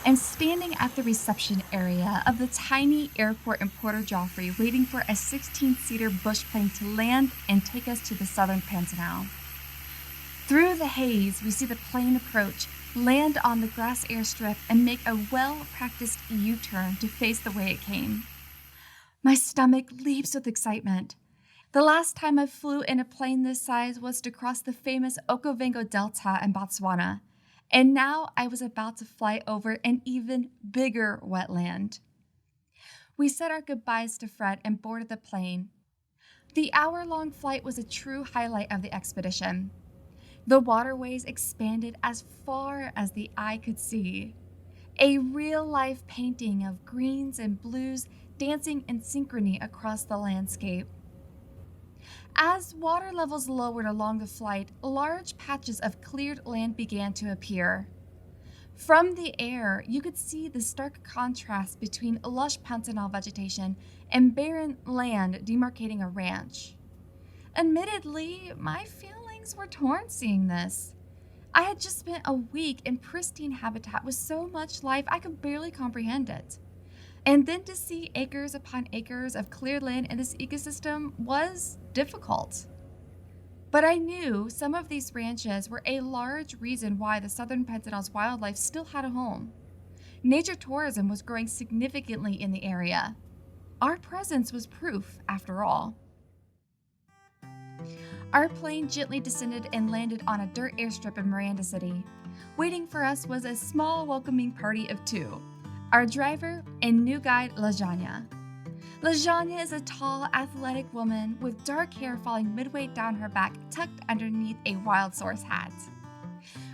and standing at the reception area of the tiny airport in Puerto Joffre waiting for a 16-seater bush plane to land and take us to the southern Pantanal. Through the haze, we see the plane approach, land on the grass airstrip, and make a well-practiced U-turn to face the way it came. My stomach leaps with excitement. The last time I flew in a plane this size was to cross the famous Okavango Delta in Botswana, and now I was about to fly over an even bigger wetland. We said our goodbyes to Fred and boarded the plane. The hour-long flight was a true highlight of the expedition. The waterways expanded as far as the eye could see. A real-life painting of greens and blues dancing in synchrony across the landscape. As water levels lowered along the flight, large patches of cleared land began to appear. From the air, you could see the stark contrast between lush Pantanal vegetation and barren land demarcating a ranch. Admittedly, my feelings were torn seeing this. I had just spent a week in pristine habitat with so much life I could barely comprehend it. And then to see acres upon acres of cleared land in this ecosystem was difficult. But I knew some of these ranches were a large reason why the southern Pantanal's wildlife still had a home. Nature tourism was growing significantly in the area. Our presence was proof, after all. Our plane gently descended and landed on a dirt airstrip in Miranda City. Waiting for us was a small welcoming party of two. Our driver and new guide, Lajanya. Lajanya is a tall, athletic woman with dark hair falling midway down her back, tucked underneath a wild source hat.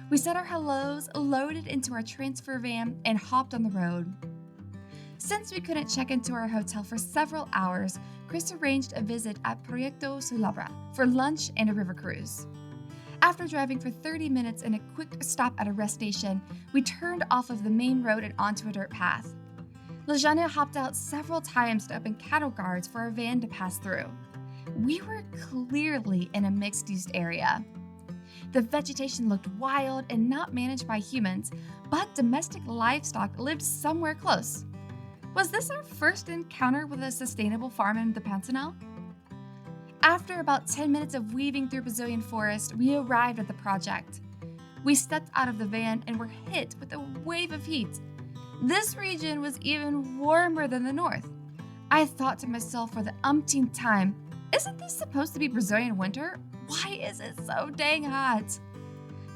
We said our hellos, loaded into our transfer van, and hopped on the road. Since we couldn't check into our hotel for several hours, Chris arranged a visit at Proyecto Sulabra for lunch and a river cruise. After driving for 30 minutes and a quick stop at a rest station, we turned off of the main road and onto a dirt path. Lajanya hopped out several times to open cattle guards for our van to pass through. We were clearly in a mixed-use area. The vegetation looked wild and not managed by humans, but domestic livestock lived somewhere close. Was this our first encounter with a sustainable farm in the Pantanal? After about 10 minutes of weaving through Brazilian forest, we arrived at the project. We stepped out of the van and were hit with a wave of heat. This region was even warmer than the north. I thought to myself for the umpteenth time, isn't this supposed to be Brazilian winter? Why is it so dang hot?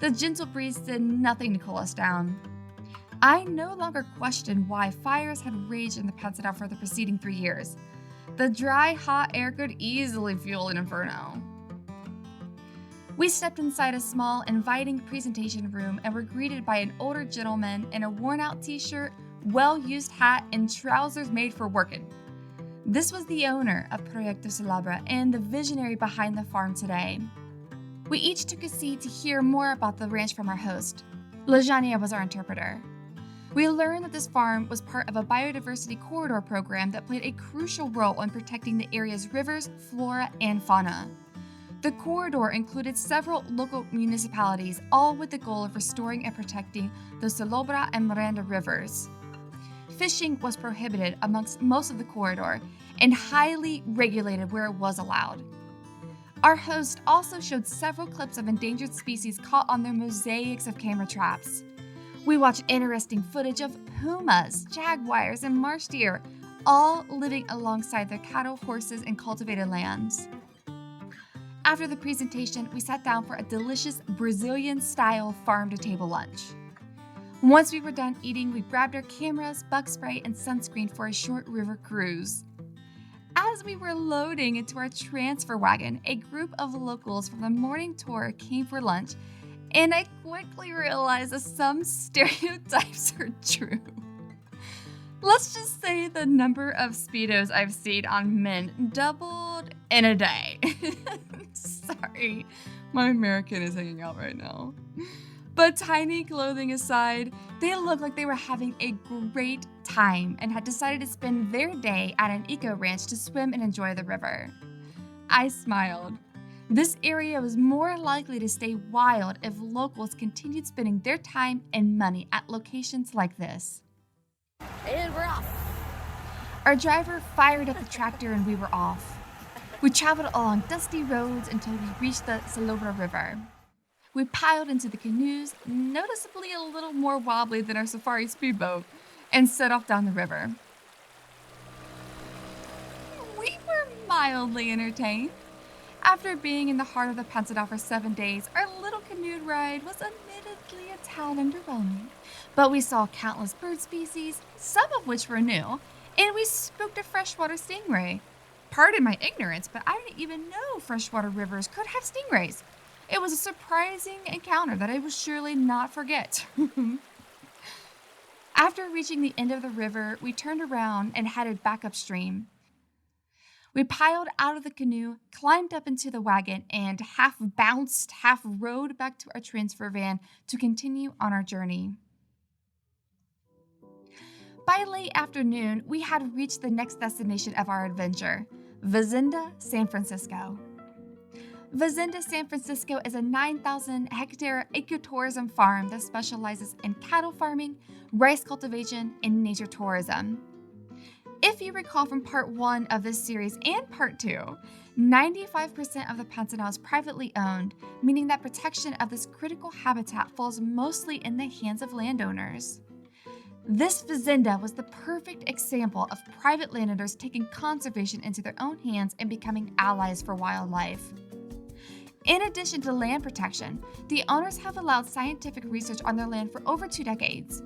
The gentle breeze did nothing to cool us down. I no longer questioned why fires had raged in the Pantanal for the preceding 3 years. The dry, hot air could easily fuel an inferno. We stepped inside a small, inviting presentation room and were greeted by an older gentleman in a worn-out t-shirt, well-used hat, and trousers made for working. This was the owner of Proyecto Sulabra and the visionary behind the farm today. We each took a seat to hear more about the ranch from our host. Lajanya was our interpreter. We learned that this farm was part of a biodiversity corridor program that played a crucial role in protecting the area's rivers, flora, and fauna. The corridor included several local municipalities, all with the goal of restoring and protecting the Solobra and Miranda rivers. Fishing was prohibited amongst most of the corridor and highly regulated where it was allowed. Our host also showed several clips of endangered species caught on their mosaics of camera traps. We watched interesting footage of pumas, jaguars, and marsh deer, all living alongside their cattle, horses, and cultivated lands. After the presentation, we sat down for a delicious Brazilian-style farm-to-table lunch. Once we were done eating, we grabbed our cameras, bug spray, and sunscreen for a short river cruise. As we were loading into our transfer wagon, a group of locals from the morning tour came for lunch, and I quickly realized that some stereotypes are true. Let's just say the number of Speedos I've seen on men doubled in a day. Sorry, my American is hanging out right now. But tiny clothing aside, they looked like they were having a great time and had decided to spend their day at an eco ranch to swim and enjoy the river. I smiled. This area was more likely to stay wild if locals continued spending their time and money at locations like this. And we're off. Our driver fired up the tractor and we were off. We traveled along dusty roads until we reached the Salobra River. We piled into the canoes, noticeably a little more wobbly than our safari speedboat, and set off down the river. We were mildly entertained. After being in the heart of the Pantanal for 7 days, our little canoe ride was admittedly a tad underwhelming. But we saw countless bird species, some of which were new, and we spooked a freshwater stingray. Pardon my ignorance, but I didn't even know freshwater rivers could have stingrays. It was a surprising encounter that I will surely not forget. After reaching the end of the river, we turned around and headed back upstream. We piled out of the canoe, climbed up into the wagon, and half bounced, half rode back to our transfer van to continue on our journey. By late afternoon, we had reached the next destination of our adventure, Fazenda San Francisco. Fazenda San Francisco is a 9,000-hectare ecotourism farm that specializes in cattle farming, rice cultivation, and nature tourism. If you recall from part 1 of this series and part 2, 95% of the Pantanal is privately owned, meaning that protection of this critical habitat falls mostly in the hands of landowners. This fazenda was the perfect example of private landowners taking conservation into their own hands and becoming allies for wildlife. In addition to land protection, the owners have allowed scientific research on their land for over 2 decades.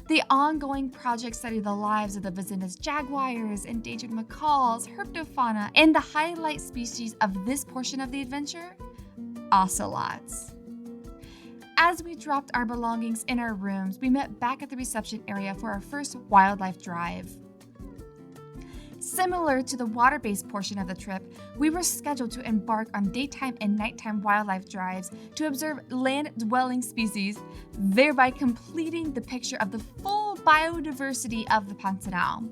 The ongoing project studied the lives of the fazenda's jaguars, endangered macaws, herpetofauna, and the highlight species of this portion of the adventure, ocelots. As we dropped our belongings in our rooms, we met back at the reception area for our first wildlife drive. Similar to the water-based portion of the trip, we were scheduled to embark on daytime and nighttime wildlife drives to observe land-dwelling species, thereby completing the picture of the full biodiversity of the Pantanal.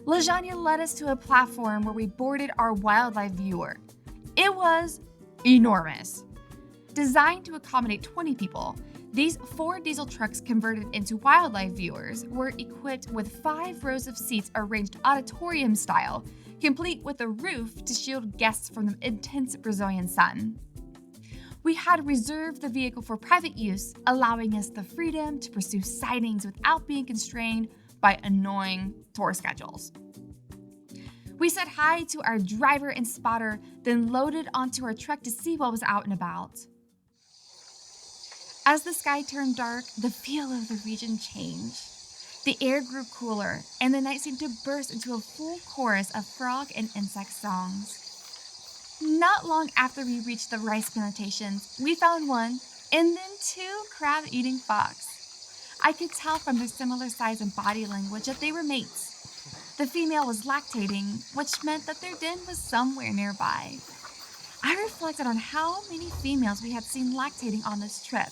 Lasagna led us to a platform where we boarded our wildlife viewer. It was enormous. Designed to accommodate 20 people, these 4 diesel trucks converted into wildlife viewers were equipped with 5 rows of seats arranged auditorium style, complete with a roof to shield guests from the intense Brazilian sun. We had reserved the vehicle for private use, allowing us the freedom to pursue sightings without being constrained by annoying tour schedules. We said hi to our driver and spotter, then loaded onto our truck to see what was out and about. As the sky turned dark, the feel of the region changed. The air grew cooler, and the night seemed to burst into a full chorus of frog and insect songs. Not long after we reached the rice plantations, we found one, and then 2 crab-eating fox. I could tell from their similar size and body language that they were mates. The female was lactating, which meant that their den was somewhere nearby. I reflected on how many females we had seen lactating on this trip.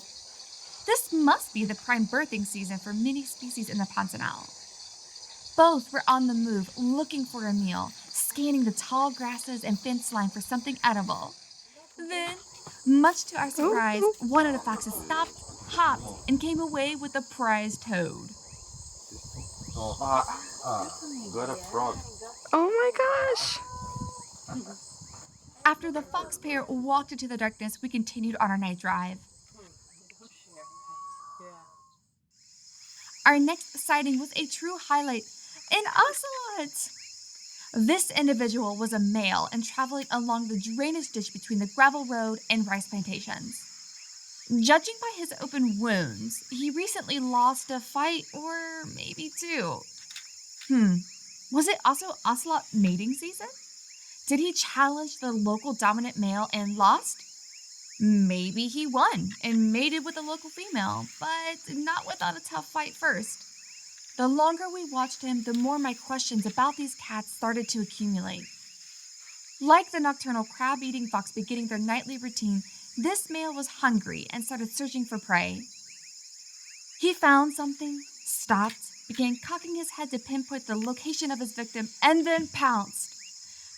This must be the prime birthing season for many species in the Pantanal. Both were on the move, looking for a meal, scanning the tall grasses and fence line for something edible. Then, much to our surprise, one of the foxes stopped, hopped, and came away with a prize toad. Got a frog. Oh my gosh! After the fox pair walked into the darkness, we continued on our night drive. Our next sighting was a true highlight, an ocelot. This individual was a male and traveling along the drainage ditch between the gravel road and rice plantations. Judging by his open wounds, he recently lost a fight or maybe 2. Was it also ocelot mating season? Did he challenge the local dominant male and lost? Maybe he won and mated with a local female, but not without a tough fight first. The longer we watched him, the more my questions about these cats started to accumulate. Like the nocturnal crab-eating fox beginning their nightly routine, this male was hungry and started searching for prey. He found something, stopped, began cocking his head to pinpoint the location of his victim, and then pounced.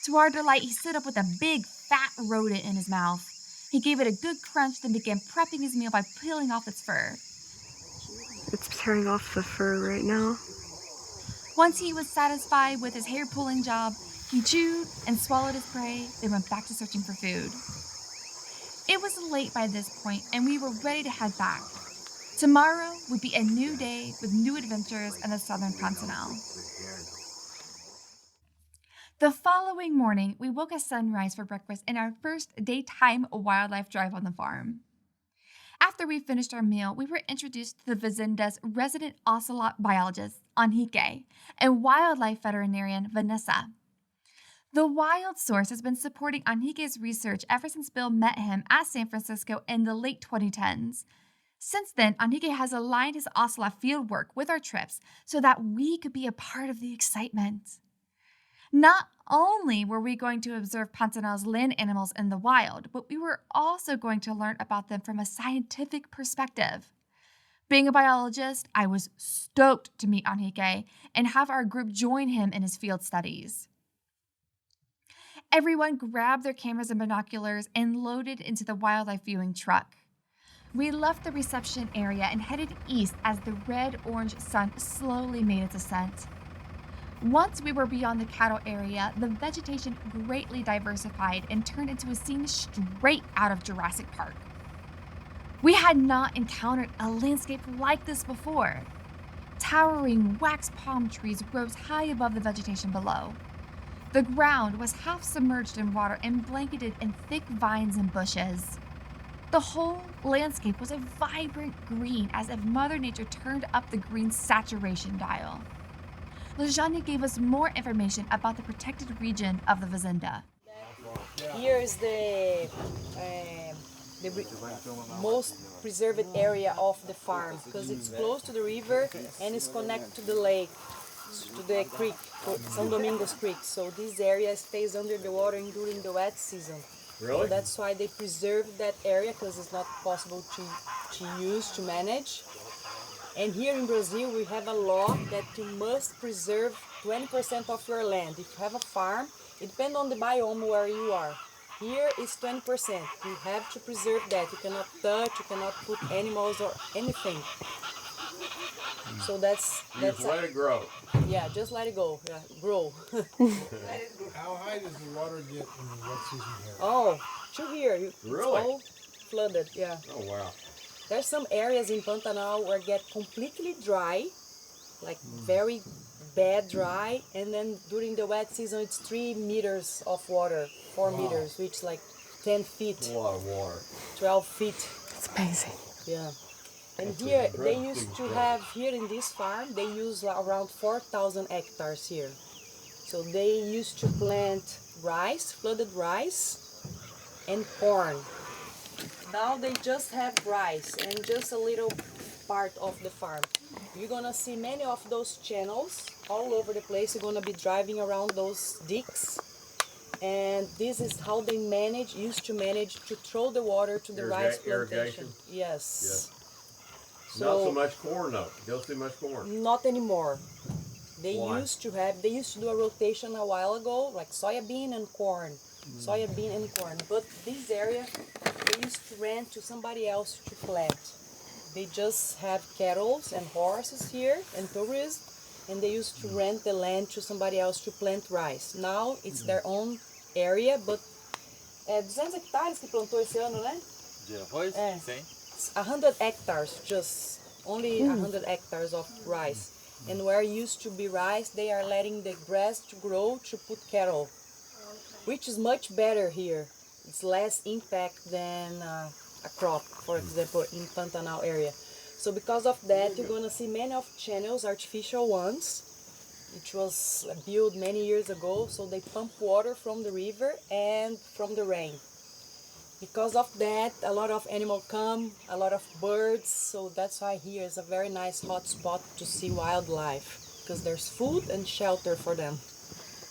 To our delight, he stood up with a big, fat rodent in his mouth. He gave it a good crunch, then began prepping his meal by peeling off its fur. It's tearing off the fur right now. Once he was satisfied with his hair-pulling job, he chewed and swallowed his prey, then went back to searching for food. It was late by this point, and we were ready to head back. Tomorrow would be a new day with new adventures in the southern Pantanal. The following morning, we woke at sunrise for breakfast in our first daytime wildlife drive on the farm. After we finished our meal, we were introduced to the Fazenda's resident ocelot biologist, Henrique, and wildlife veterinarian, Vanessa. The Wild Source has been supporting Henrique's research ever since Bill met him at San Francisco in the late 2010s. Since then, Henrique has aligned his ocelot fieldwork with our trips so that we could be a part of the excitement. Not only were we going to observe Pantanal's land animals in the wild, but we were also going to learn about them from a scientific perspective. Being a biologist, I was stoked to meet Henrique and have our group join him in his field studies. Everyone grabbed their cameras and binoculars and loaded into the wildlife viewing truck. We left the reception area and headed east as the red-orange sun slowly made its ascent. Once we were beyond the cattle area, the vegetation greatly diversified and turned into a scene straight out of Jurassic Park. We had not encountered a landscape like this before. Towering wax palm trees rose high above the vegetation below. The ground was half submerged in water and blanketed in thick vines and bushes. The whole landscape was a vibrant green, as if Mother Nature turned up the green saturation dial. Lajanya gave us more information about the protected region of the Fazenda. Here is the most preserved area of the farm because it's close to the river and it's connected to the lake, to the creek, São Domingos Creek. So this area stays under the water during the wet season. Really? So that's why they preserve that area because it's not possible to use, to manage. And here in Brazil, we have a law that you must preserve 20% of your land. If you have a farm, it depends on the biome where you are. Here is 20%. You have to preserve that. You cannot touch, you cannot put animals or anything. So that's Just let it grow. yeah, just let it go. Yeah, grow. How high does the water get in the wet season here? Oh, to here. Really? It's all flooded, yeah. Oh wow. There's some areas in Pantanal where it get completely dry, like very bad dry, and then during the wet season it's 3 meters of water, 4 meters, which like 10 feet, A lot of water. 12 feet. It's amazing. Yeah. And here, they used to have, here in this farm, they use around 4,000 hectares here. So they used to plant rice, flooded rice, and corn. Now they just have rice and just a little part of the farm. You're gonna see many of those channels all over the place. You're gonna be driving around those dikes. And this is how they used to manage to throw the water to the rice plantation. Irrigation? Yes. Not so much corn though. Don't see much corn. Not anymore. They Why? used to do a rotation a while ago, like soybean and corn. Soybean and corn. But this area, they used to rent to somebody else to plant. They just have cattle and horses here and tourists, and they used to rent the land to somebody else to plant rice. Now it's their own area, but 200 hectares que plantou esse ano, né? De arroz? É. Sim. 100 hectares, just only 100 hectares of rice. And where used to be rice, they are letting the grass to grow to put cattle, which is much better here. It's less impact than a crop, for example, in Pantanal area. So because of that, you're gonna see many of channels, artificial ones, which was built many years ago. So they pump water from the river and from the rain. Because of that, a lot of animals come, a lot of birds, so that's why here is a very nice hot spot to see wildlife, because there's food and shelter for them,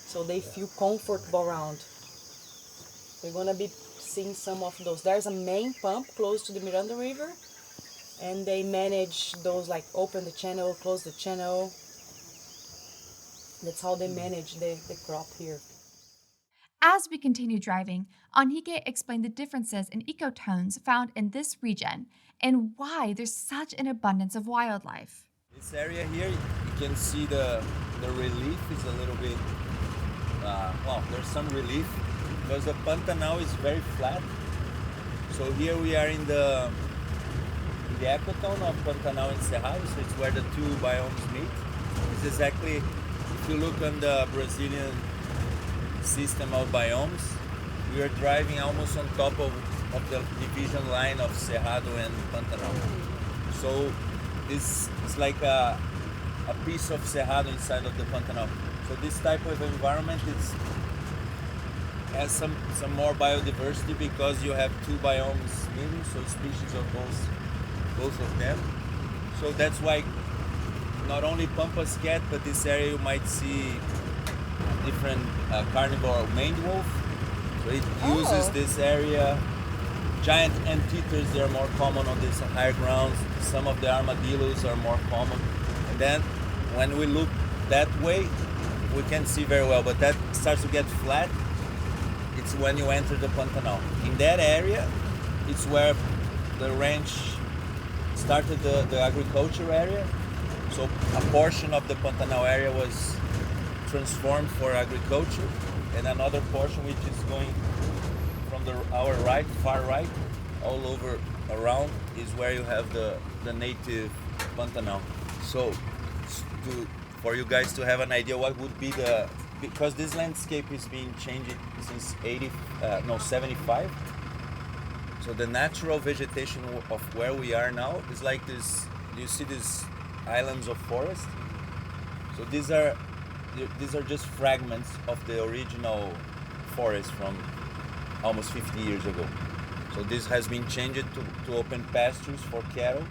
so they feel comfortable around. We're gonna be seeing some of those. There's a main pump close to the Miranda River, and they manage those, like open the channel, close the channel. That's how they manage the crop here. As we continue driving, Henrique explained the differences in ecotones found in this region and why there's such an abundance of wildlife. This area here, you can see the relief is a little bit, well, there's some relief because the Pantanal is very flat. So here we are in the ecotone of Pantanal and Cerrado, so it's where the two biomes meet. It's exactly, if you look on the Brazilian system of biomes, we are driving almost on top of the division line of Cerrado and Pantanal. So this is like a piece of Cerrado inside of the Pantanal. So this type of environment has some more biodiversity because you have two biomes meeting, so species of both of them. So that's why not only Pampas cat, but this area you might see different carnivore maned wolf. So it uses this area. Giant anteaters, they are more common on these higher grounds. Some of the armadillos are more common. And then when we look that way, we can see very well, but that starts to get flat. It's when you enter the Pantanal. In that area, it's where the ranch started the agriculture area. So a portion of the Pantanal area was transformed for agriculture, and another portion which is going from our right, far right, all over around is where you have the native Pantanal. So for you guys to have an idea what would be because this landscape is being changed since 75. So the natural vegetation of where we are now is like this. You see these islands of forest? So these are just fragments of the original forest from almost 50 years ago. So this has been changed to open pastures for cattle.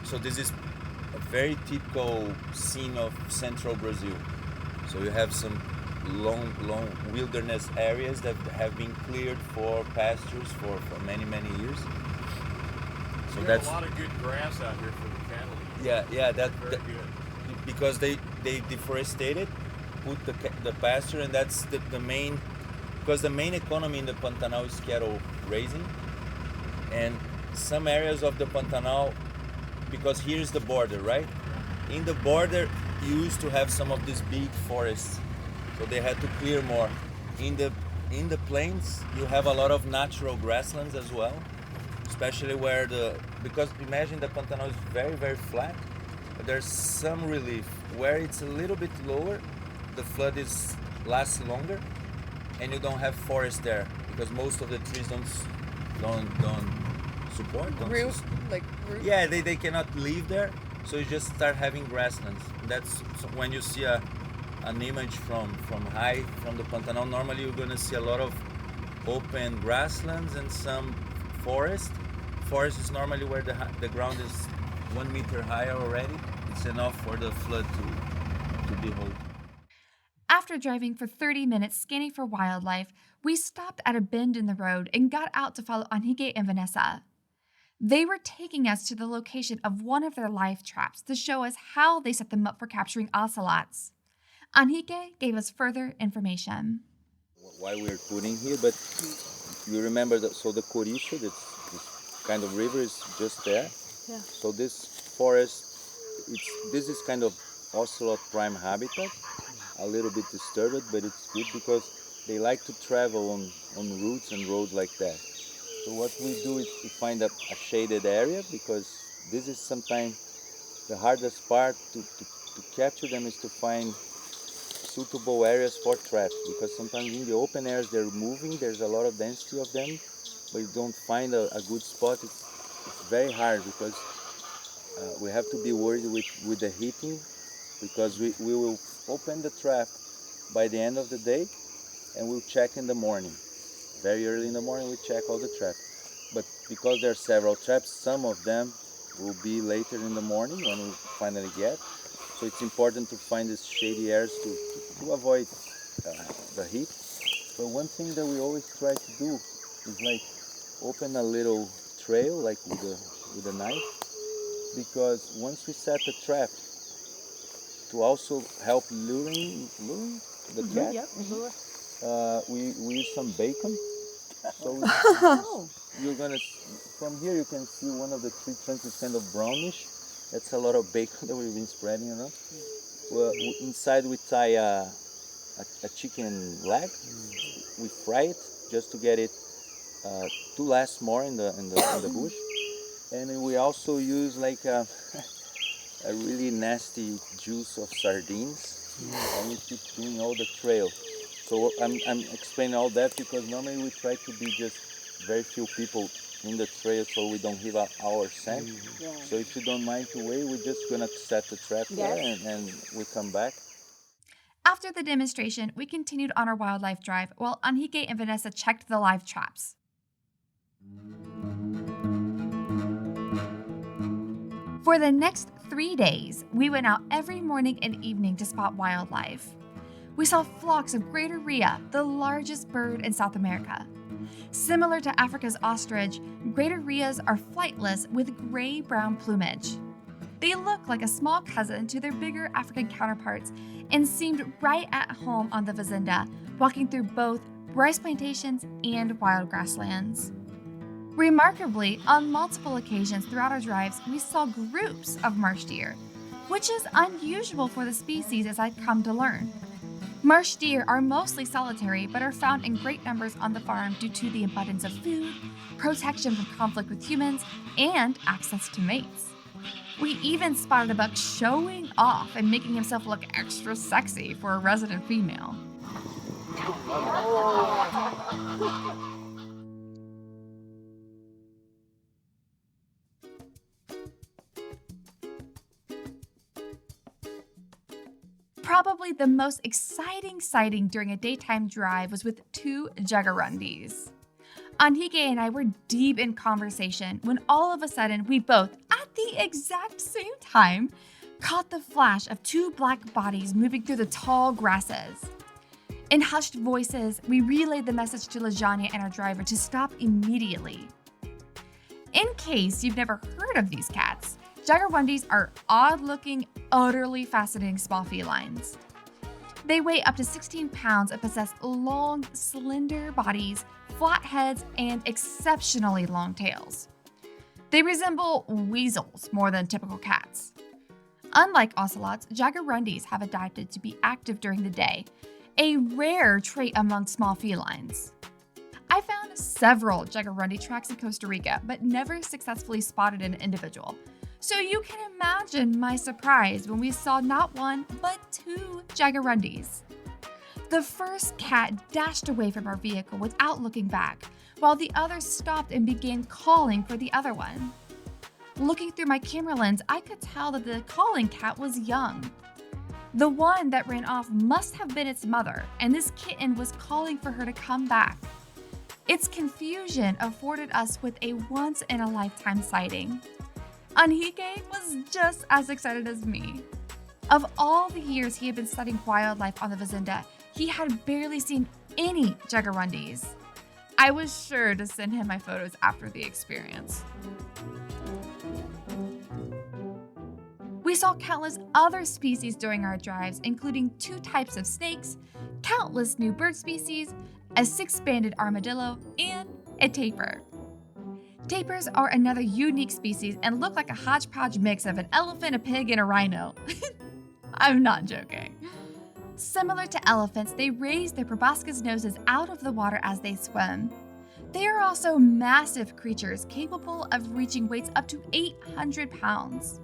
So this is a very typical scene of central Brazil. So you have some long wilderness areas that have been cleared for pastures for many years. So There's a lot of good grass out here for the cattle. Yeah, Very good. because they deforested, put the pasture, and that's the main, because the main economy in the Pantanal is cattle raising, and some areas of the Pantanal, because here's the border, right? In the border, you used to have some of these big forests, so they had to clear more. In the plains, you have a lot of natural grasslands as well, especially because imagine the Pantanal is very flat, but there's some relief where it's a little bit lower, the flood lasts longer, and you don't have forest there because most of the trees don't support. Root. Yeah, they cannot live there, so you just start having grasslands. That's when you see an image from high from the Pantanal. Normally you're gonna see a lot of open grasslands and some forest. Forest is normally where the ground is 1 meter higher already. It's enough for the flood to behold. After driving for 30 minutes scanning for wildlife, we stopped at a bend in the road and got out to follow Henrique and Vanessa. They were taking us to the location of one of their live traps to show us how they set them up for capturing ocelots. Henrique gave us further information. Why we're putting here, but you remember that, so the Coricho, this kind of river is just there. Yeah. So this forest, this is kind of ocelot prime habitat, a little bit disturbed, but it's good because they like to travel on routes and roads like that. So what we do is we find a shaded area, because this is sometimes the hardest part to capture them, is to find suitable areas for traps, because sometimes in the open areas they're moving, there's a lot of density of them, but you don't find a good spot. It's very hard because we have to be worried with the heating, because we will open the trap by the end of the day and we'll check in the morning. Very early in the morning we check all the traps. But because there are several traps, some of them will be later in the morning when we finally get. So it's important to find these shady areas to avoid the heat. But one thing that we always try to do is like open a little trail, like with a knife, because once we set the trap, to also help luring the cat. Yep. We use some bacon. So you're gonna, from here you can see one of the tree trunks is kind of brownish. That's a lot of bacon that we've been spreading around. Well, inside we tie a chicken leg. We fry it just to get it to last more in the bush. And we also use like a really nasty juice of sardines, and we keep doing all the trail. So I'm explaining all that because normally we try to be just very few people in the trail so we don't give out our scent. Yeah. So if you don't mind to wait, we're just gonna set the trap there and we come back. After the demonstration, we continued on our wildlife drive while Henrique and Vanessa checked the live traps. For the next 3 days, we went out every morning and evening to spot wildlife. We saw flocks of greater rhea, the largest bird in South America. Similar to Africa's ostrich, greater rheas are flightless with gray-brown plumage. They look like a small cousin to their bigger African counterparts and seemed right at home on the Fazenda, walking through both rice plantations and wild grasslands. Remarkably, on multiple occasions throughout our drives, we saw groups of marsh deer, which is unusual for the species as I'd come to learn. Marsh deer are mostly solitary but are found in great numbers on the farm due to the abundance of food, protection from conflict with humans, and access to mates. We even spotted a buck showing off and making himself look extra sexy for a resident female. Probably the most exciting sighting during a daytime drive was with 2 jaguarundis. Henrique and I were deep in conversation when all of a sudden we both, at the exact same time, caught the flash of 2 black bodies moving through the tall grasses. In hushed voices, we relayed the message to Lasagna and our driver to stop immediately. In case you've never heard of these cats, jaguarundis are odd-looking, utterly fascinating small felines. They weigh up to 16 pounds and possess long, slender bodies, flat heads, and exceptionally long tails. They resemble weasels more than typical cats. Unlike ocelots, jaguarundis have adapted to be active during the day, a rare trait among small felines. I found several jaguarundi tracks in Costa Rica, but never successfully spotted an individual. So you can imagine my surprise when we saw not 1, but 2 jaguarundis. The first cat dashed away from our vehicle without looking back, while the other stopped and began calling for the other one. Looking through my camera lens, I could tell that the calling cat was young. The one that ran off must have been its mother, and this kitten was calling for her to come back. Its confusion afforded us with a once-in-a-lifetime sighting. Henrique was just as excited as me. Of all the years he had been studying wildlife on the Fazenda, he had barely seen any jaguarundis. I was sure to send him my photos after the experience. We saw countless other species during our drives, including 2 types of snakes, countless new bird species, a 6-banded armadillo, and a tapir. Tapirs are another unique species and look like a hodgepodge mix of an elephant, a pig, and a rhino. I'm not joking. Similar to elephants, they raise their proboscis noses out of the water as they swim. They are also massive creatures capable of reaching weights up to 800 pounds.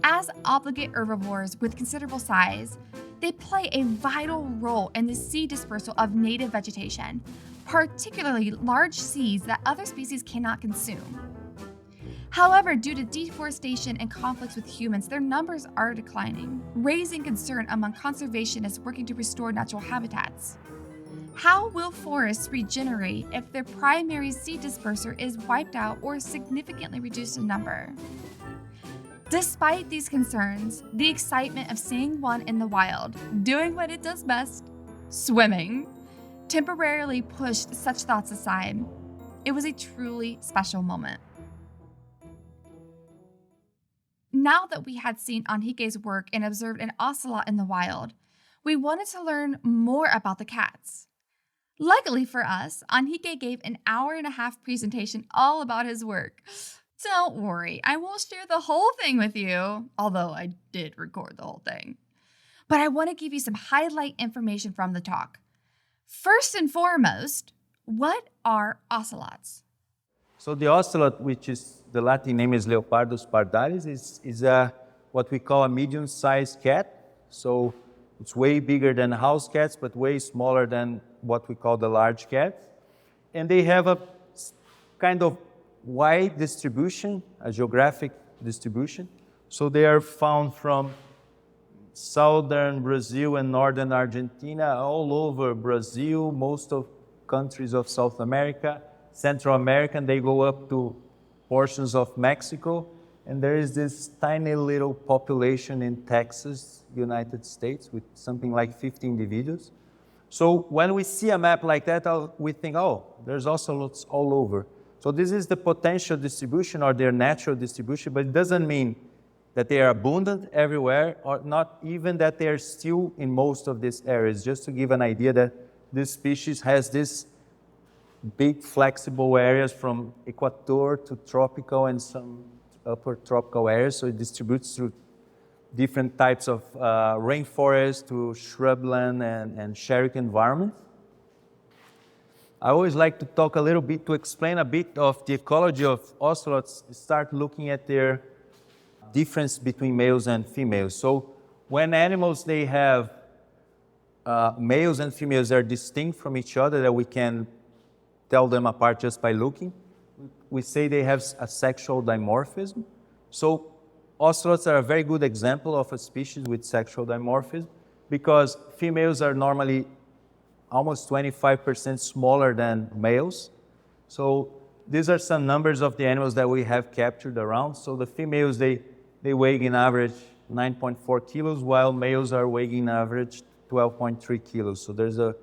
As obligate herbivores with considerable size, they play a vital role in the seed dispersal of native vegetation, particularly large seeds that other species cannot consume. However, due to deforestation and conflicts with humans, their numbers are declining, raising concern among conservationists working to restore natural habitats. How will forests regenerate if their primary seed disperser is wiped out or significantly reduced in number? Despite these concerns, the excitement of seeing one in the wild, doing what it does best, swimming, temporarily pushed such thoughts aside. It was a truly special moment. Now that we had seen Henrique's work and observed an ocelot in the wild, we wanted to learn more about the cats. Luckily for us, Henrique gave an hour-and-a-half presentation all about his work. Don't worry, I won't share the whole thing with you, although I did record the whole thing. But I want to give you some highlight information from the talk. First and foremost, what are ocelots? So the ocelot, which is the Latin name is Leopardus pardalis, is what we call a medium-sized cat. So it's way bigger than house cats, but way smaller than what we call the large cats. And they have a kind of wide distribution, a geographic distribution. So they are found from southern Brazil and northern Argentina, all over Brazil, most of countries of South America, Central America, and they go up to portions of Mexico. And there is this tiny little population in Texas, United States, with something like 50 individuals. So when we see a map like that, we think, oh, there's ocelots all over. So this is the potential distribution or their natural distribution, but it doesn't mean that they are abundant everywhere, or not even that they are still in most of these areas. Just to give an idea that this species has this big flexible areas from equator to tropical and some upper tropical areas. So it distributes through different types of rainforest to shrubland and xeric environments. I always like to talk a little bit to explain a bit of the ecology of ocelots, start looking at their difference between males and females. So when animals, they have males and females are distinct from each other, that we can tell them apart just by looking, we say they have a sexual dimorphism. So ocelots are a very good example of a species with sexual dimorphism, because females are normally almost 25% smaller than males. So these are some numbers of the animals that we have captured around. So the females, they weigh in average 9.4 kilos, while males are weighing in average 12.3 kilos. So there's a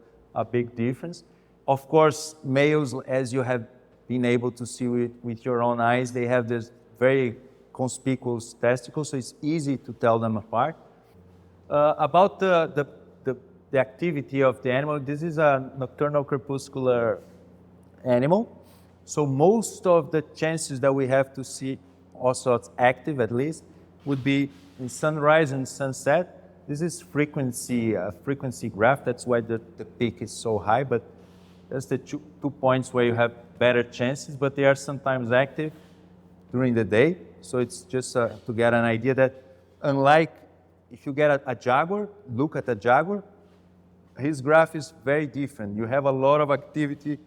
big difference. Of course, males, as you have been able to see with your own eyes, they have this very conspicuous testicles, so it's easy to tell them apart. About the activity of the animal, this is a nocturnal crepuscular animal. So most of the chances that we have to see ocelots active, at least, would be in sunrise and sunset. This is frequency graph. That's why the peak is so high. But that's the two points where you have better chances. But they are sometimes active during the day. So it's just to get an idea that, unlike if you get a jaguar, look at a jaguar, his graph is very different. You have a lot of activity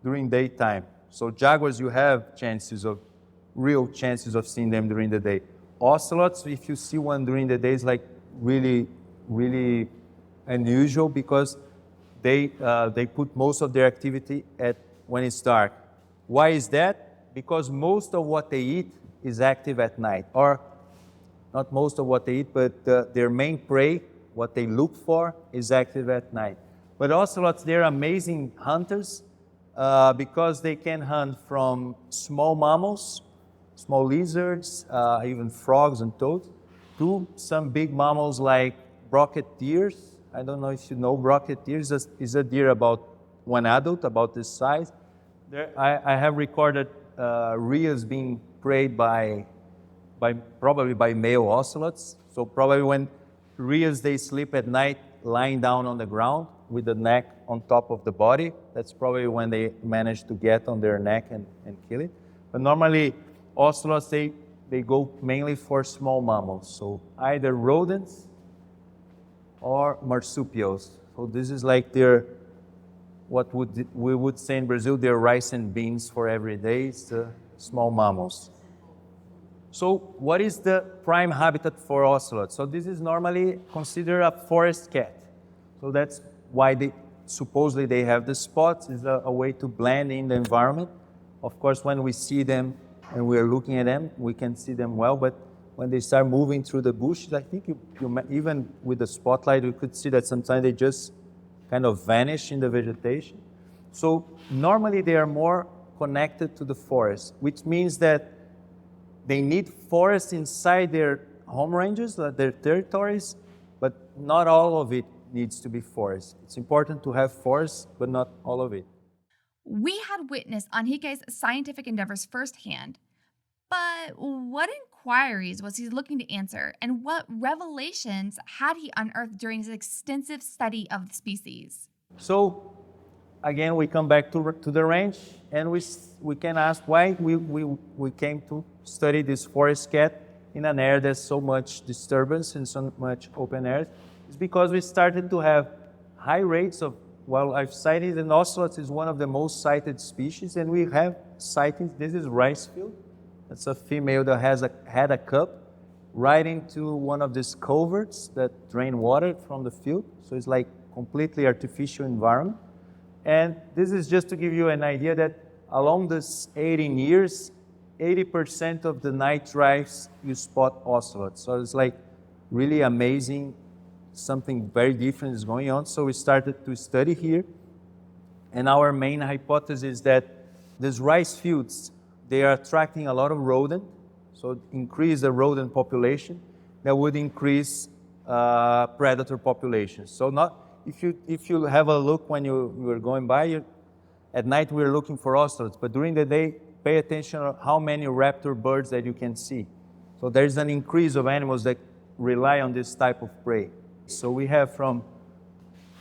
during daytime. So jaguars, you have real chances of seeing them during the day. Ocelots, if you see one during the day, is like really, really unusual, because they put most of their activity when it's dark. Why is that? Because most of what they eat is active at night, or not most of what they eat, but their main prey, what they look for, is active at night. But ocelots, they're amazing hunters because they can hunt from small mammals, small lizards, even frogs and toads, to some big mammals like brocket deers. I don't know if you know brocket deers. Is a deer about one adult, about this size. I have recorded rheas being preyed probably by male ocelots. So probably when rheas, they sleep at night lying down on the ground with the neck on top of the body. That's probably when they manage to get on their neck and kill it. But normally, ocelots, they go mainly for small mammals. So either rodents or marsupials. So this is like we would say in Brazil, their rice and beans for every day. It's the small mammals. So what is the prime habitat for ocelots? So this is normally considered a forest cat. So that's why supposedly they have the spots. It's a way to blend in the environment. Of course, when we see them and we're looking at them, we can see them well. But when they start moving through the bushes, I think even with the spotlight, you could see that sometimes they just kind of vanish in the vegetation. So normally they are more connected to the forest, which means that they need forests inside their home ranges, their territories, but not all of it. needs to be forest. It's important to have forest, but not all of it. We had witnessed Henrique's scientific endeavors firsthand, but what inquiries was he looking to answer, and what revelations had he unearthed during his extensive study of the species? So, again, we come back to the range, and we can ask why we came to study this forest cat in an area there's so much disturbance and so much open air. It's because we started to have high rates of wildlife sightings, and ocelots is one of the most cited species, and we have sightings. This is rice field. It's a female that had a cub right into one of these culverts that drain water from the field. So it's like completely artificial environment. And this is just to give you an idea that along this 18 years, 80% of the night drives you spot ocelots. So it's like really amazing. Something very different is going on. So we started to study here. And our main hypothesis is that these rice fields, they are attracting a lot of rodent. So increase the rodent population, that would increase predator populations. So not if you have a look when you were going by, at night we're looking for ocelots, but during the day, pay attention to how many raptor birds that you can see. So there's an increase of animals that rely on this type of prey. So we have from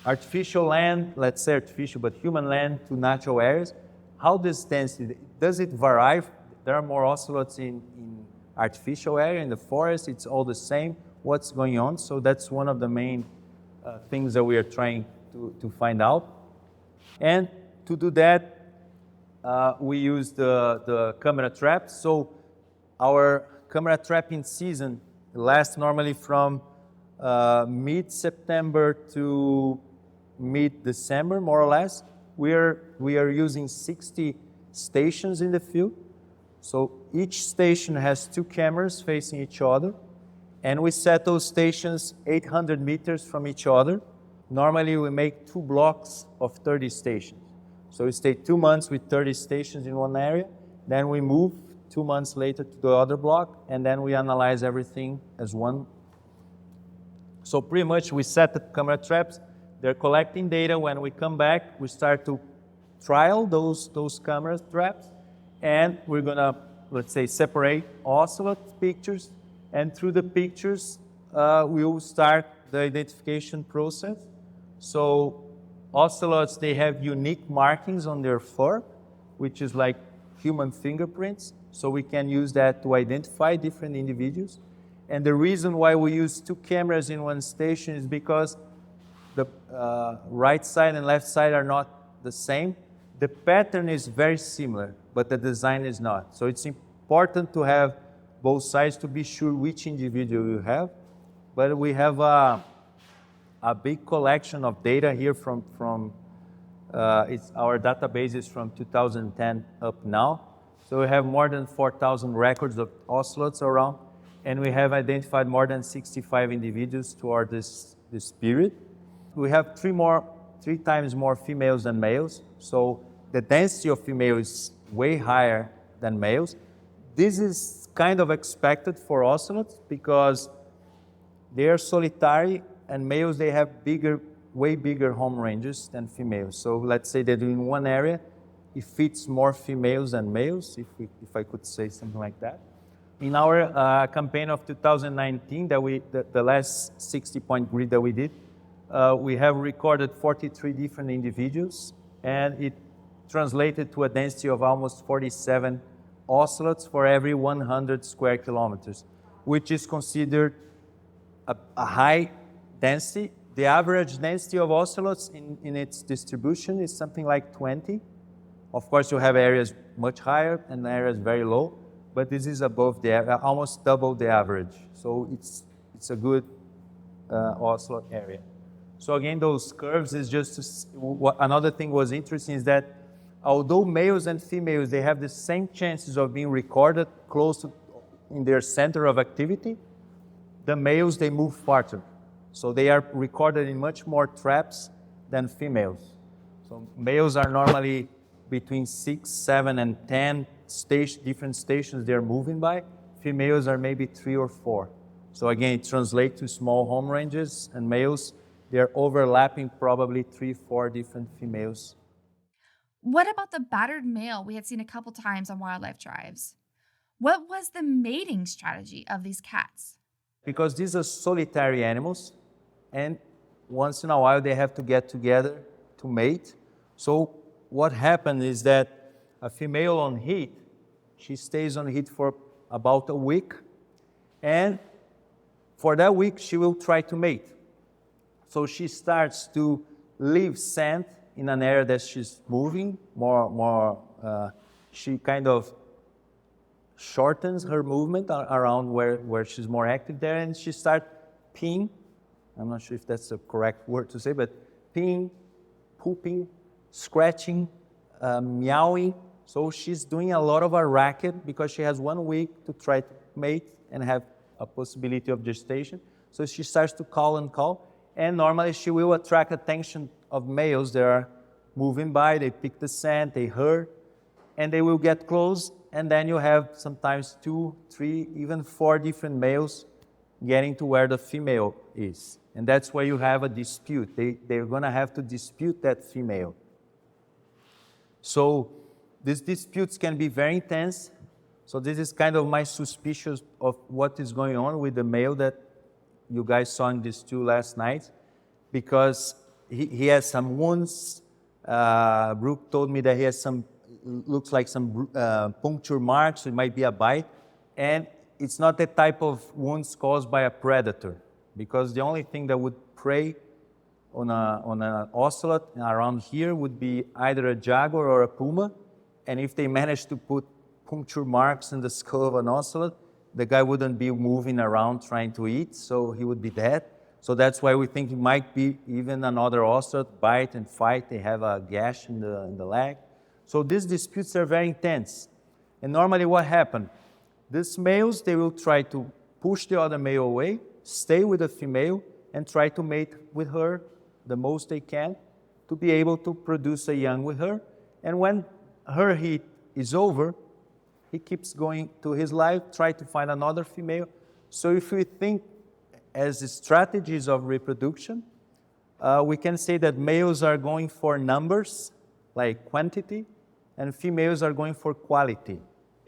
artificial land, let's say artificial, but human land to natural areas. How this density, does it vary? There are more ocelots in artificial area, in the forest, it's all the same. What's going on? So that's one of the main things that we are trying to find out. And to do that, we use the camera traps. So our camera trapping season lasts normally from mid-September to mid-December, more or less. We are using 60 stations in the field. So each station has 2 cameras facing each other. And we set those stations 800 meters from each other. Normally, we make 2 blocks of 30 stations. So we stay 2 months with 30 stations in one area. Then we move 2 months later to the other block, and then we analyze everything as one. So pretty much we set the camera traps. They're collecting data. When we come back, we start to trial those camera traps, and we're gonna, let's say, separate ocelot pictures. And through the pictures, we will start the identification process. So ocelots, they have unique markings on their fur, which is like human fingerprints. So we can use that to identify different individuals. And the reason why we use 2 cameras in one station is because the right side and left side are not the same. The pattern is very similar, but the design is not. So it's important to have both sides to be sure which individual you have. But we have a big collection of data here from our database is from 2010 up now. So we have more than 4,000 records of ocelots around, and we have identified more than 65 individuals toward this period. We have 3 times more females than males. So the density of females is way higher than males. This is kind of expected for ocelots because they are solitary, and males, they have way bigger home ranges than females. So let's say that in one area, it fits more females than males, if I could say something like that. In our campaign of 2019, the last 60-point grid that we did, we have recorded 43 different individuals, and it translated to a density of almost 47 ocelots for every 100 square kilometers, which is considered a high density. The average density of ocelots in its distribution is something like 20. Of course, you have areas much higher and areas very low, but this is above almost double the average. So it's a good ocelot area. So again, those curves is just another thing was interesting is that although males and females, they have the same chances of being recorded close in their center of activity, the males, they move farther. So they are recorded in much more traps than females. So males are normally between 6, 7, and 10 different stations they're moving by. Females are maybe 3 or 4. So again, it translates to small home ranges, and males, they're overlapping probably 3-4 different females. What about the battered male we had seen a couple times on wildlife drives? What was the mating strategy of these cats? Because these are solitary animals, and once in a while they have to get together to mate. So what happened is that a female on heat, she stays on heat for about a week, and for that week she will try to mate. So she starts to leave scent in an area that she's moving she kind of shortens her movement around where she's more active there, and she starts peeing. I'm not sure if that's the correct word to say, but peeing, pooping, scratching, meowing. So she's doing a lot of a racket because she has 1 week to try to mate and have a possibility of gestation. So she starts to call and call, and normally she will attract attention of males that are moving by. They pick the scent, they hear, and they will get close, and then you have sometimes 2, 3, even 4 different males getting to where the female is. And that's where you have a dispute. They're going to have to dispute that female. So these disputes can be very intense. So this is kind of my suspicion of what is going on with the male that you guys saw in these 2 last night, because he has some wounds. Brooke told me that he has looks like some puncture marks. It might be a bite. And it's not the type of wounds caused by a predator, because the only thing that would prey on an ocelot around here would be either a jaguar or a puma. And if they manage to put puncture marks in the skull of an ocelot, the guy wouldn't be moving around trying to eat, so he would be dead. So that's why we think it might be even another ocelot bite and fight. They have a gash in the leg. So these disputes are very intense. And normally what happens? These males, they will try to push the other male away, stay with the female, and try to mate with her the most they can to be able to produce a young with her. And when her heat is over, he keeps going to his life, try to find another female. So if we think as strategies of reproduction, we can say that males are going for numbers, like quantity, and females are going for quality.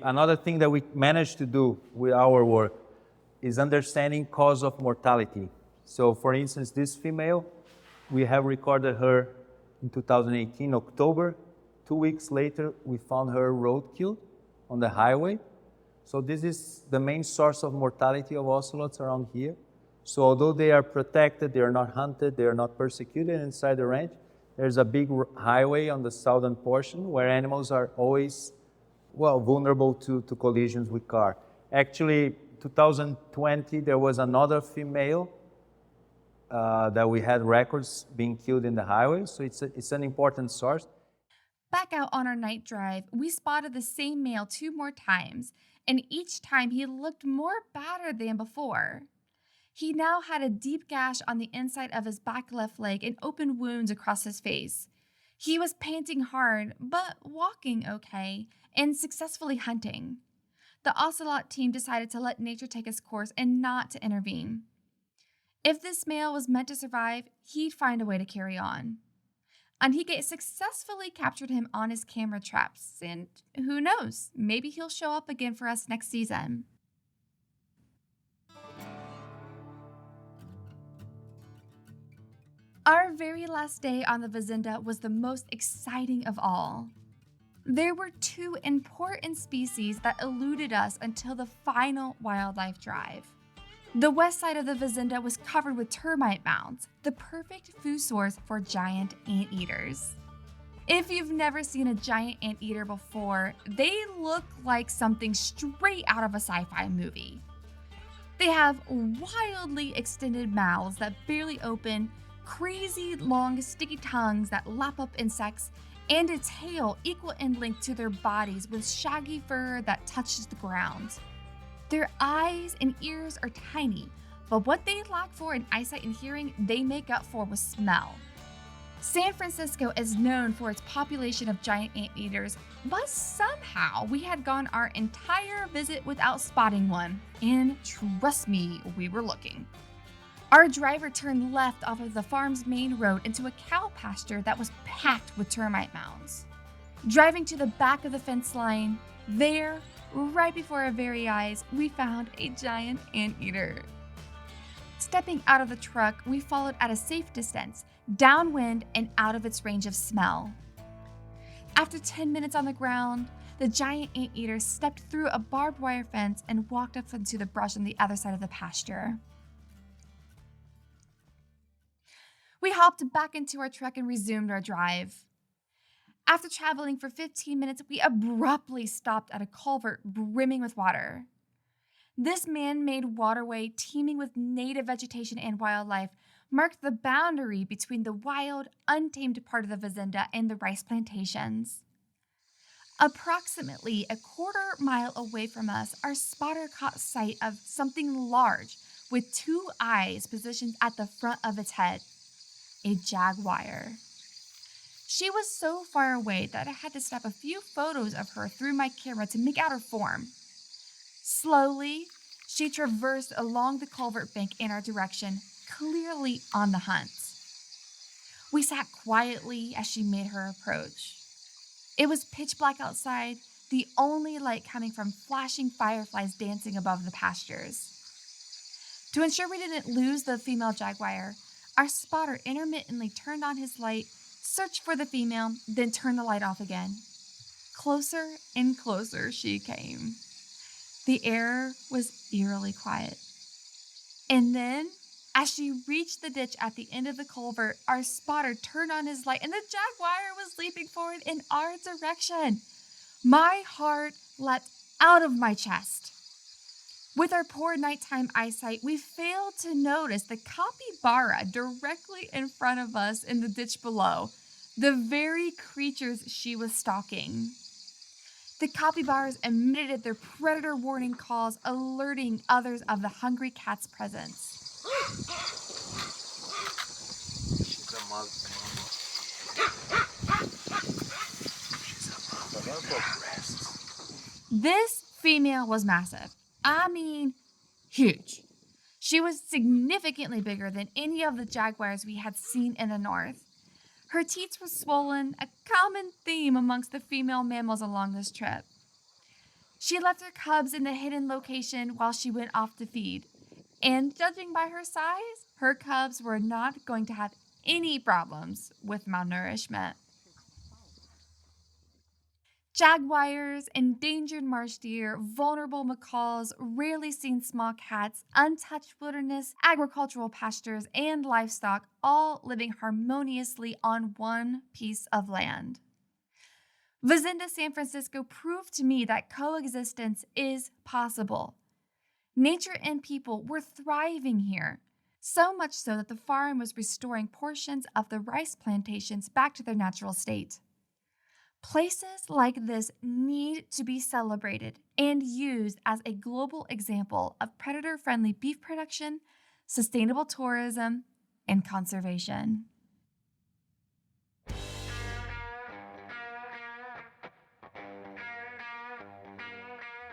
Another thing that we managed to do with our work is understanding cause of mortality. So for instance, this female, we have recorded her in 2018, October. 2 weeks later, we found her roadkill on the highway. So this is the main source of mortality of ocelots around here. So although they are protected, they are not hunted, they are not persecuted inside the ranch, there's a big highway on the southern portion where animals are always, vulnerable to collisions with cars. Actually, 2020, there was another female that we had records being killed in the highway. So it's an important source. Back out on our night drive, we spotted the same male 2 more times, and each time he looked more battered than before. He now had a deep gash on the inside of his back left leg and open wounds across his face. He was panting hard, but walking okay, and successfully hunting. The ocelot team decided to let nature take its course and not to intervene. If this male was meant to survive, he'd find a way to carry on. Henrique successfully captured him on his camera traps, and who knows, maybe he'll show up again for us next season. Our very last day on the Fazenda was the most exciting of all. There were 2 important species that eluded us until the final wildlife drive. The west side of the Fazenda was covered with termite mounds, the perfect food source for giant anteaters. If you've never seen a giant anteater before, they look like something straight out of a sci-fi movie. They have wildly extended mouths that barely open, crazy long sticky tongues that lap up insects, and a tail equal in length to their bodies with shaggy fur that touches the ground. Their eyes and ears are tiny, but what they lack for in eyesight and hearing, they make up for with smell. San Francisco is known for its population of giant anteaters, but somehow we had gone our entire visit without spotting one, and trust me, we were looking. Our driver turned left off of the farm's main road into a cow pasture that was packed with termite mounds. Driving to the back of the fence line, there, right before our very eyes, we found a giant anteater. Stepping out of the truck, we followed at a safe distance, downwind and out of its range of smell. After 10 minutes on the ground, the giant anteater stepped through a barbed wire fence and walked up into the brush on the other side of the pasture. We hopped back into our truck and resumed our drive. After traveling for 15 minutes, we abruptly stopped at a culvert brimming with water. This man-made waterway, teeming with native vegetation and wildlife, marked the boundary between the wild, untamed part of the Fazenda and the rice plantations. Approximately a quarter-mile away from us, our spotter caught sight of something large with two eyes positioned at the front of its head. A jaguar. She was so far away that I had to snap a few photos of her through my camera to make out her form. Slowly, she traversed along the culvert bank in our direction, clearly on the hunt. We sat quietly as she made her approach. It was pitch black outside, the only light coming from flashing fireflies dancing above the pastures. To ensure we didn't lose the female jaguar, our spotter intermittently turned on his light, searched for the female, then turned the light off again. Closer and closer she came. The air was eerily quiet. And then, as she reached the ditch at the end of the culvert, our spotter turned on his light and the jaguar was leaping forward in our direction. My heart leapt out of my chest. With our poor nighttime eyesight, we failed to notice the capybara directly in front of us in the ditch below, the very creatures she was stalking. The capybaras emitted their predator warning calls, alerting others of the hungry cat's presence. This female was massive. I mean, huge. She was significantly bigger than any of the jaguars we had seen in the north. Her teats were swollen, a common theme amongst the female mammals along this trip. She left her cubs in the hidden location while she went off to feed. And judging by her size, her cubs were not going to have any problems with malnourishment. Jaguars, endangered marsh deer, vulnerable macaws, rarely seen small cats, untouched wilderness, agricultural pastures, and livestock, all living harmoniously on one piece of land. Fazenda San Francisco proved to me that coexistence is possible. Nature and people were thriving here, so much so that the farm was restoring portions of the rice plantations back to their natural state. Places like this need to be celebrated and used as a global example of predator-friendly beef production, sustainable tourism, and conservation.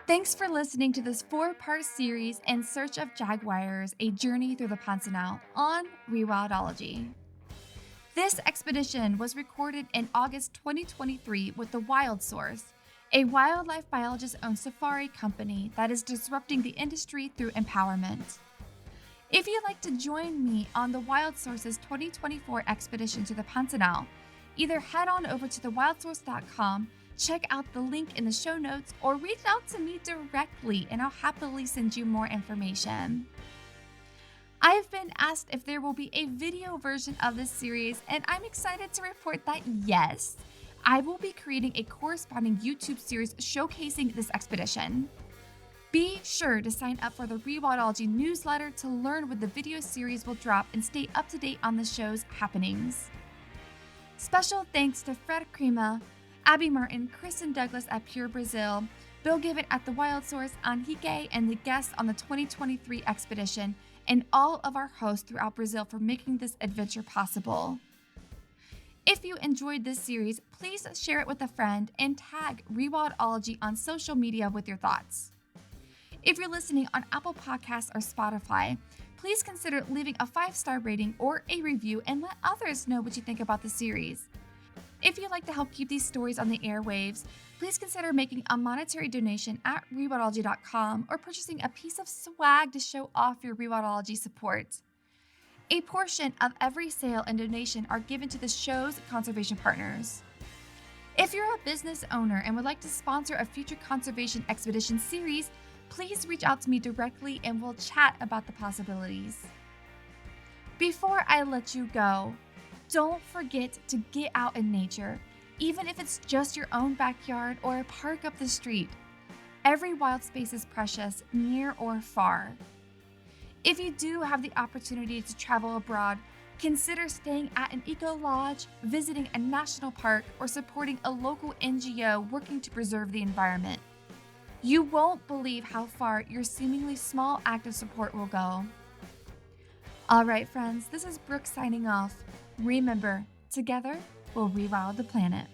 Thanks for listening to this 4-part series in Search of Jaguars, a Journey Through the Pantanal on Rewildology. This expedition was recorded in August 2023 with the Wild Source, a wildlife biologist-owned safari company that is disrupting the industry through empowerment. If you'd like to join me on the Wild Source's 2024 expedition to the Pantanal, either head on over to thewildsource.com, check out the link in the show notes, or reach out to me directly and I'll happily send you more information. I've been asked if there will be a video version of this series, and I'm excited to report that yes, I will be creating a corresponding YouTube series showcasing this expedition. Be sure to sign up for the Rewildology newsletter to learn when the video series will drop and stay up to date on the show's happenings. Special thanks to Fred Crema, Abby Martin, Kristen Douglas at Pure Brazil, Bill Given at the Wild Source, Henrique, and the guests on the 2023 expedition, and all of our hosts throughout Brazil for making this adventure possible. If you enjoyed this series, please share it with a friend and tag Rewildology on social media with your thoughts. If you're listening on Apple Podcasts or Spotify, please consider leaving a 5-star rating or a review and let others know what you think about the series. If you'd like to help keep these stories on the airwaves, please consider making a monetary donation at Rewildology.com or purchasing a piece of swag to show off your Rewildology support. A portion of every sale and donation are given to the show's conservation partners. If you're a business owner and would like to sponsor a future conservation expedition series, please reach out to me directly and we'll chat about the possibilities. Before I let you go, don't forget to get out in nature, even if it's just your own backyard or a park up the street. Every wild space is precious, near or far. If you do have the opportunity to travel abroad, consider staying at an eco lodge, visiting a national park, or supporting a local NGO working to preserve the environment. You won't believe how far your seemingly small act of support will go. All right, friends, this is Brooke signing off. Remember, together we'll rewild the planet.